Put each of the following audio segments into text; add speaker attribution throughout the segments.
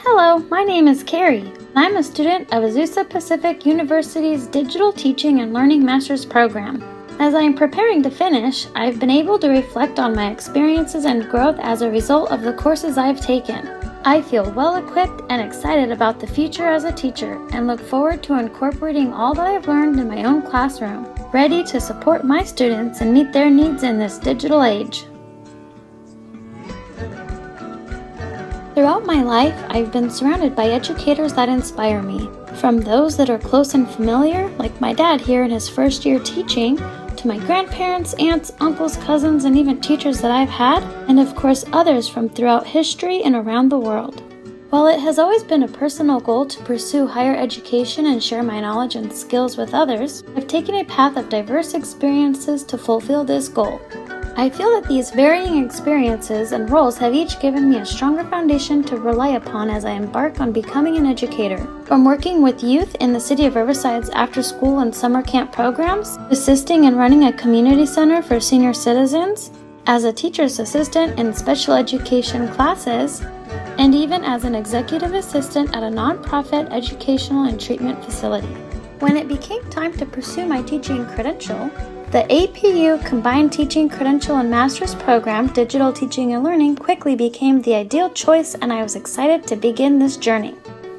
Speaker 1: Hello, my name is Carrie, and I'm a student of Azusa Pacific University's Digital Teaching and Learning Master's Program. As I am preparing to finish, I've been able to reflect on my experiences and growth as a result of the courses I've taken. I feel well equipped and excited about the future as a teacher and look forward to incorporating all that I've learned in my own classroom, ready to support my students and meet their needs in this digital age. Throughout my life, I've been surrounded by educators that inspire me, from those that are close and familiar, like my dad here in his first year teaching, to my grandparents, aunts, uncles, cousins, and even teachers that I've had, and of course others from throughout history and around the world. While it has always been a personal goal to pursue higher education and share my knowledge and skills with others, I've taken a path of diverse experiences to fulfill this goal. I feel that these varying experiences and roles have each given me a stronger foundation to rely upon as I embark on becoming an educator. From working with youth in the City of Riverside's after-school and summer camp programs, assisting and running a community center for senior citizens, as a teacher's assistant in special education classes, and even as an executive assistant at a nonprofit educational and treatment facility. When it became time to pursue my teaching credential, the APU Combined Teaching Credential and Master's Program, Digital Teaching and Learning, quickly became the ideal choice, and I was excited to begin this journey.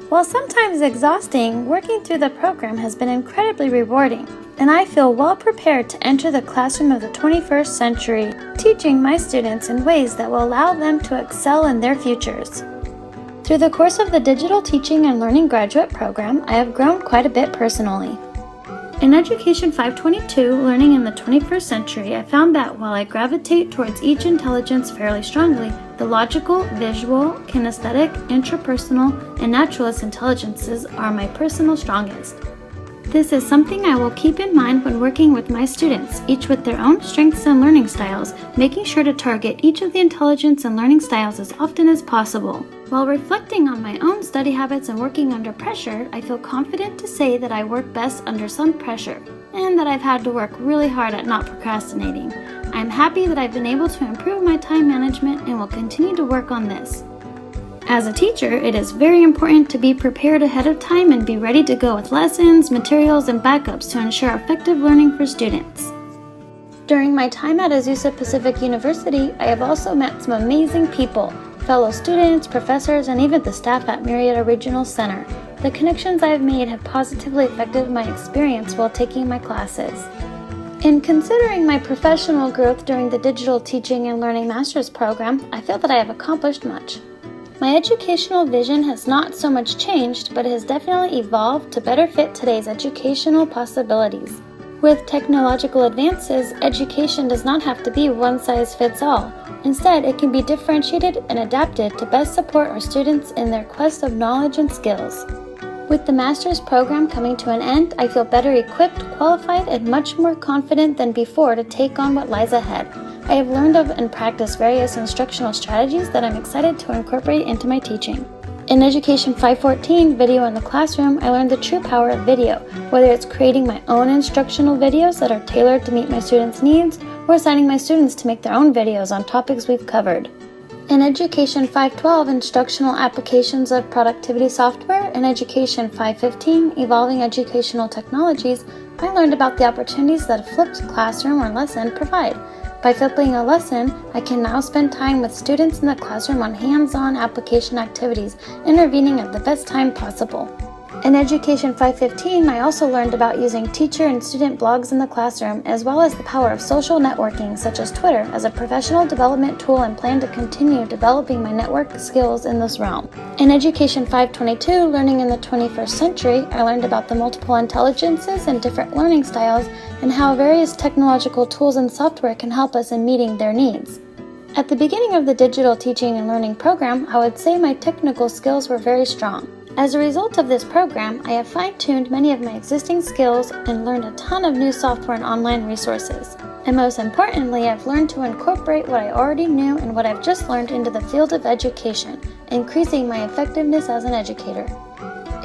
Speaker 1: While sometimes exhausting, working through the program has been incredibly rewarding, and I feel well prepared to enter the classroom of the 21st century, teaching my students in ways that will allow them to excel in their futures. Through the course of the Digital Teaching and Learning Graduate Program, I have grown quite a bit personally. In Education 522, Learning in the 21st Century, I found that while I gravitate towards each intelligence fairly strongly, the logical, visual, kinesthetic, intrapersonal, and naturalist intelligences are my personal strongest. This is something I will keep in mind when working with my students, each with their own strengths and learning styles, making sure to target each of the intelligence and learning styles as often as possible. While reflecting on my own study habits and working under pressure, I feel confident to say that I work best under some pressure, and that I've had to work really hard at not procrastinating. I'm happy that I've been able to improve my time management and will continue to work on this. As a teacher, it is very important to be prepared ahead of time and be ready to go with lessons, materials, and backups to ensure effective learning for students. During my time at Azusa Pacific University, I have also met some amazing people, fellow students, professors, and even the staff at Murrieta Regional Center. The connections I have made have positively affected my experience while taking my classes. In considering my professional growth during the Digital Teaching and Learning Master's Program, I feel that I have accomplished much. My educational vision has not so much changed, but it has definitely evolved to better fit today's educational possibilities. With technological advances, education does not have to be one size fits all. Instead, it can be differentiated and adapted to best support our students in their quest of knowledge and skills. With the master's program coming to an end, I feel better equipped, qualified, and much more confident than before to take on what lies ahead. I have learned of and practiced various instructional strategies that I'm excited to incorporate into my teaching. In Education 514, Video in the Classroom, I learned the true power of video, whether it's creating my own instructional videos that are tailored to meet my students' needs, or assigning my students to make their own videos on topics we've covered. In Education 512, Instructional Applications of Productivity Software, and Education 515, Evolving Educational Technologies, I learned about the opportunities that a flipped classroom or lesson provide. By flipping a lesson, I can now spend time with students in the classroom on hands-on application activities, intervening at the best time possible. In Education 515, I also learned about using teacher and student blogs in the classroom, as well as the power of social networking such as Twitter as a professional development tool, and plan to continue developing my network skills in this realm. In Education 522, Learning in the 21st Century, I learned about the multiple intelligences and different learning styles, and how various technological tools and software can help us in meeting their needs. At the beginning of the Digital Teaching and Learning program, I would say my technical skills were very strong. As a result of this program, I have fine-tuned many of my existing skills and learned a ton of new software and online resources. And most importantly, I've learned to incorporate what I already knew and what I've just learned into the field of education, increasing my effectiveness as an educator.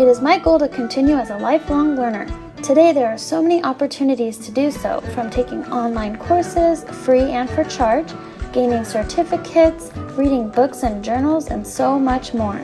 Speaker 1: It is my goal to continue as a lifelong learner. Today, there are so many opportunities to do so, from taking online courses, free and for charge, gaining certificates, reading books and journals, and so much more.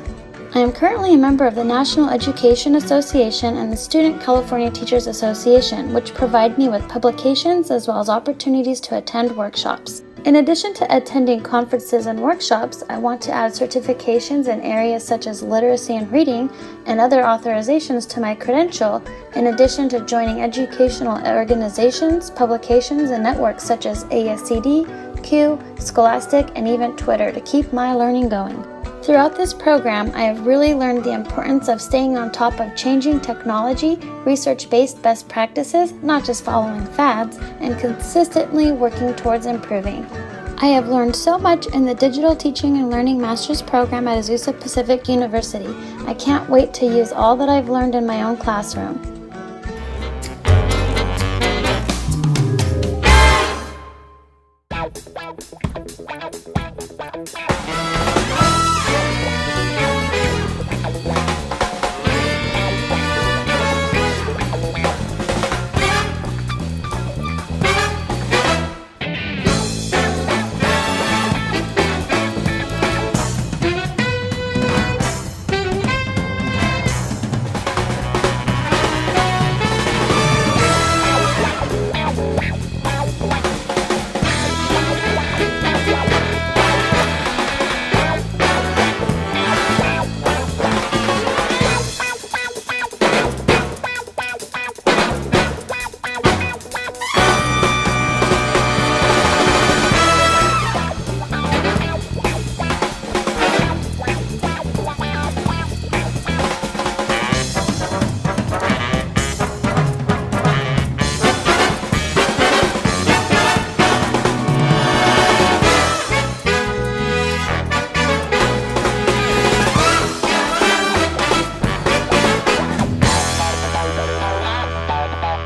Speaker 1: I am currently a member of the National Education Association and the Student California Teachers Association, which provide me with publications as well as opportunities to attend workshops. In addition to attending conferences and workshops, I want to add certifications in areas such as literacy and reading and other authorizations to my credential, in addition to joining educational organizations, publications, and networks such as ASCD, Q, Scholastic, and even Twitter to keep my learning going. Throughout this program, I have really learned the importance of staying on top of changing technology, research-based best practices, not just following fads, and consistently working towards improving. I have learned so much in the Digital Teaching and Learning Master's program at Azusa Pacific University. I can't wait to use all that I've learned in my own classroom.